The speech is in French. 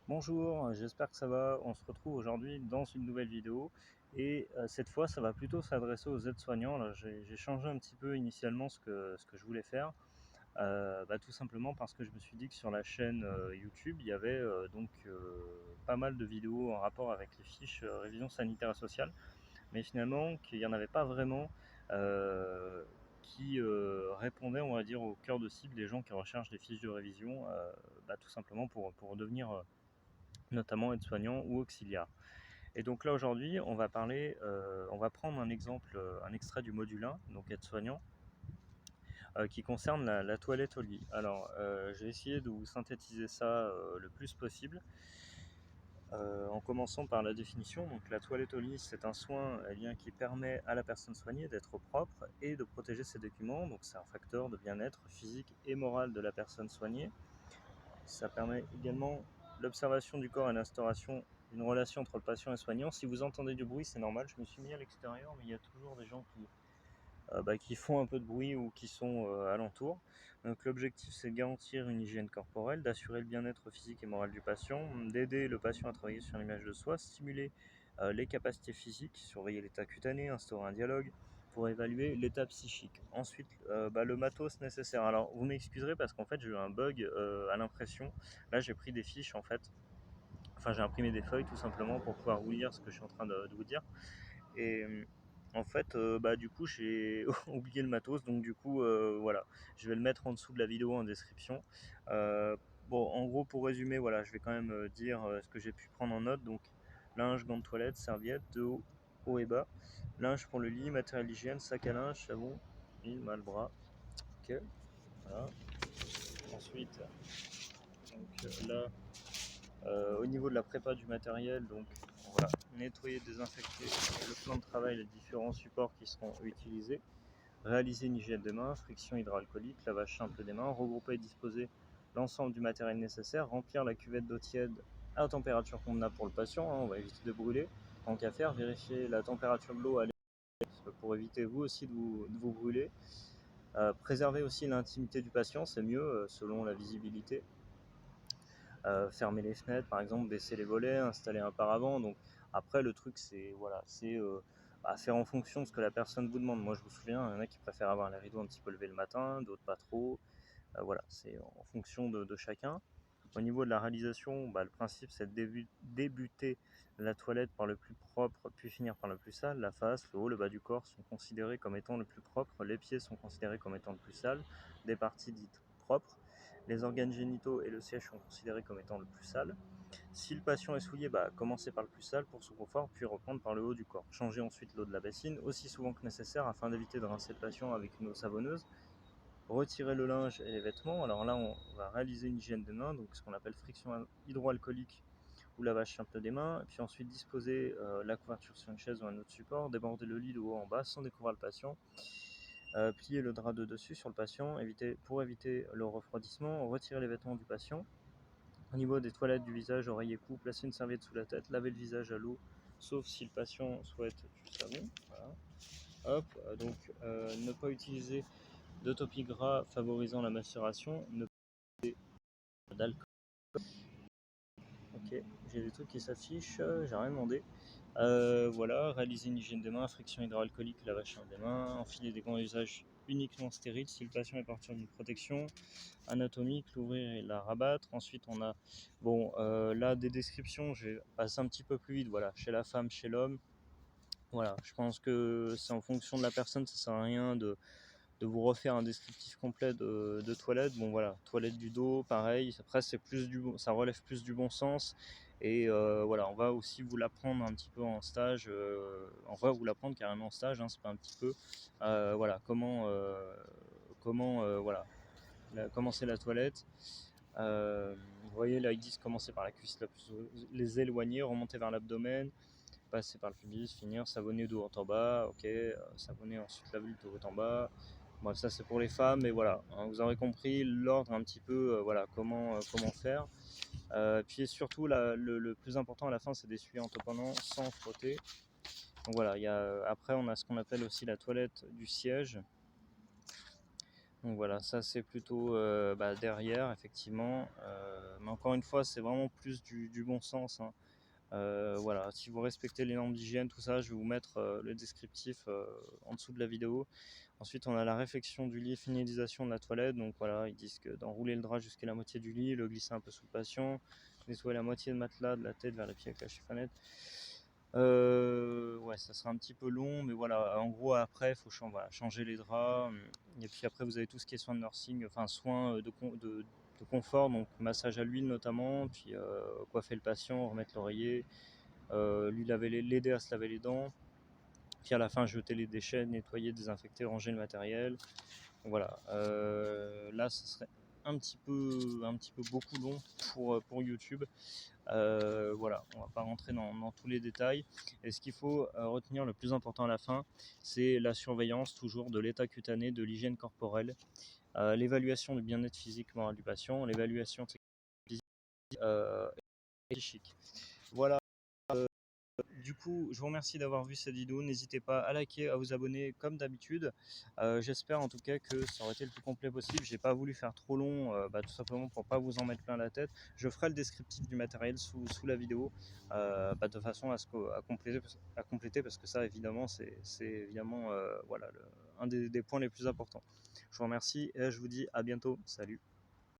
Bonjour, j'espère que ça va. On se retrouve aujourd'hui dans une nouvelle vidéo et cette fois ça va plutôt s'adresser aux aides-soignants. Là, j'ai changé un petit peu initialement ce que je voulais faire, tout simplement parce que je me suis dit que sur la chaîne YouTube il y avait pas mal de vidéos en rapport avec les fiches révision sanitaire et sociale, mais finalement qu'il n'y en avait pas vraiment qui répondaient, on va dire, au cœur de cible des gens qui recherchent des fiches de révision, tout simplement pour devenir notamment aide-soignant ou auxiliaire. Et donc là aujourd'hui, on va prendre un exemple, un extrait du module 1, donc aide-soignant, qui concerne la toilette au lit. Alors, j'ai essayé de vous synthétiser ça le plus possible, en commençant par la définition. Donc la toilette au lit, c'est un soin qui permet à la personne soignée d'être propre et de protéger ses documents. Donc c'est un facteur de bien-être physique et moral de la personne soignée. Ça permet également l'observation du corps et l'instauration d'une relation entre le patient et le soignant. Si vous entendez du bruit, c'est normal, je me suis mis à l'extérieur, mais il y a toujours des gens qui font un peu de bruit ou qui sont alentour. Donc l'objectif, c'est de garantir une hygiène corporelle, d'assurer le bien-être physique et moral du patient, d'aider le patient à travailler sur l'image de soi, stimuler les capacités physiques, surveiller l'état cutané, instaurer un dialogue pour évaluer l'état psychique. Ensuite, le matos nécessaire. Alors, vous m'excuserez parce qu'en fait, j'ai eu un bug à l'impression. Là, j'ai pris des fiches en fait. Enfin, j'ai imprimé des feuilles tout simplement pour pouvoir vous lire ce que je suis en train de vous dire. Et en fait, du coup, j'ai oublié le matos, donc du coup, voilà, je vais le mettre en dessous de la vidéo en description. Euh, bon, en gros, pour résumer, voilà, je vais quand même dire ce que j'ai pu prendre en note. Donc, linge, gants de toilette, serviette, de haut et bas, linge pour le lit, matériel d'hygiène, sac à linge, savon, huile, bras. Ok, voilà. Ensuite, donc là, au niveau de la prépa du matériel, donc voilà, nettoyer, désinfecter le plan de travail, les différents supports qui seront utilisés, réaliser une hygiène des mains, friction hydroalcoolique, lavage simple des mains, regrouper et disposer l'ensemble du matériel nécessaire, remplir la cuvette d'eau tiède à température convenable pour le patient, on va éviter de brûler, tant qu'à faire, vérifier la température de l'eau à l'air pour éviter vous aussi de vous brûler, préserver aussi l'intimité du patient, c'est mieux selon la visibilité, fermer les fenêtres par exemple, baisser les volets, installer un paravent. Donc après le truc c'est voilà, c'est faire en fonction de ce que la personne vous demande. Moi je vous souviens, il y en a qui préfèrent avoir les rideaux un petit peu levés le matin, d'autres pas trop. Voilà, c'est en fonction de chacun. Au niveau de la réalisation, le principe c'est de débuter la toilette par le plus propre, puis finir par le plus sale. La face, le haut, le bas du corps sont considérés comme étant le plus propre, les pieds sont considérés comme étant le plus sale, des parties dites propres. Les organes génitaux et le siège sont considérés comme étant le plus sale. Si le patient est souillé, commencez par le plus sale pour son confort, puis reprendre par le haut du corps. Changez ensuite l'eau de la bassine aussi souvent que nécessaire afin d'éviter de rincer le patient avec une eau savonneuse. Retirer le linge et les vêtements. Alors là, on va réaliser une hygiène des mains, donc ce qu'on appelle friction hydroalcoolique ou lavage simple des mains. Et puis ensuite, disposer la couverture sur une chaise ou un autre support, déborder le lit de haut en bas sans découvrir le patient. Plier le drap de dessus sur le patient pour éviter le refroidissement, retirer les vêtements du patient. Au niveau des toilettes, du visage, oreilles et cou, placer une serviette sous la tête, laver le visage à l'eau, sauf si le patient souhaite du savon. Voilà. Hop, ne pas utiliser de topiques gras favorisant la macération, ne pas utiliser d'alcool. Ok, j'ai des trucs qui s'affichent, j'ai rien demandé. Voilà, réaliser une hygiène des mains, friction hydroalcoolique, lavage simple des mains, enfiler des gants à usage uniquement stériles si le patient est porteur d'une protection anatomique, l'ouvrir et la rabattre. Ensuite, on a là des descriptions, je vais passer un petit peu plus vite. Voilà, chez la femme, chez l'homme. Voilà, je pense que c'est en fonction de la personne, ça sert à rien de vous refaire un descriptif complet de toilette. Bon voilà, toilette du dos, pareil. Après, ça relève plus du bon sens. Et voilà, on va aussi vous l'apprendre un petit peu en stage. On va vous l'apprendre carrément en stage, hein, c'est pas un petit peu. Voilà, voilà, commencer la toilette. Vous voyez là, ils disent commencer par la cuisse la plus les éloigner, remonter vers l'abdomen, passer par le pubis, finir, savonner de haut en bas, ok, savonner ensuite la vulve de haut en bas. Bon, ça c'est pour les femmes, mais voilà, hein, vous aurez compris l'ordre un petit peu, voilà, comment faire. Puis surtout, le plus important à la fin, c'est d'essuyer en topinant sans frotter. Donc voilà, après on a ce qu'on appelle aussi la toilette du siège. Donc voilà, ça c'est plutôt derrière, effectivement. Mais encore une fois, c'est vraiment plus du bon sens, hein. Voilà, si vous respectez les normes d'hygiène, tout ça, je vais vous mettre le descriptif en dessous de la vidéo. Ensuite, on a la réfection du lit, finalisation de la toilette. Donc voilà, ils disent que d'enrouler le drap jusqu'à la moitié du lit, le glisser un peu sous le patient, nettoyer la moitié de matelas de la tête vers les pieds avec la chiffonnette. Ouais, ça sera un petit peu long, mais voilà, en gros, après, il faut changer les draps. Et puis après, vous avez tout ce qui est soins de nursing, enfin soins de confort, donc massage à l'huile notamment, puis coiffer le patient, remettre l'oreiller, l'aider à se laver les dents, puis à la fin, jeter les déchets, nettoyer, désinfecter, ranger le matériel. Donc voilà, là, ce serait un petit peu beaucoup long pour YouTube. Voilà, on va pas rentrer dans tous les détails. Et ce qu'il faut retenir le plus important à la fin, c'est la surveillance toujours de l'état cutané, de l'hygiène corporelle, l'évaluation du bien-être physique moral du patient, l'évaluation physique et psychique. Voilà. Du coup, je vous remercie d'avoir vu cette vidéo. N'hésitez pas à liker, à vous abonner comme d'habitude. J'espère en tout cas que ça aurait été le plus complet possible. J'ai pas voulu faire trop long, tout simplement pour pas vous en mettre plein la tête. Je ferai le descriptif du matériel sous la vidéo, de façon à compléter parce que ça, évidemment, c'est évidemment voilà, un des points les plus importants. Je vous remercie et je vous dis à bientôt. Salut.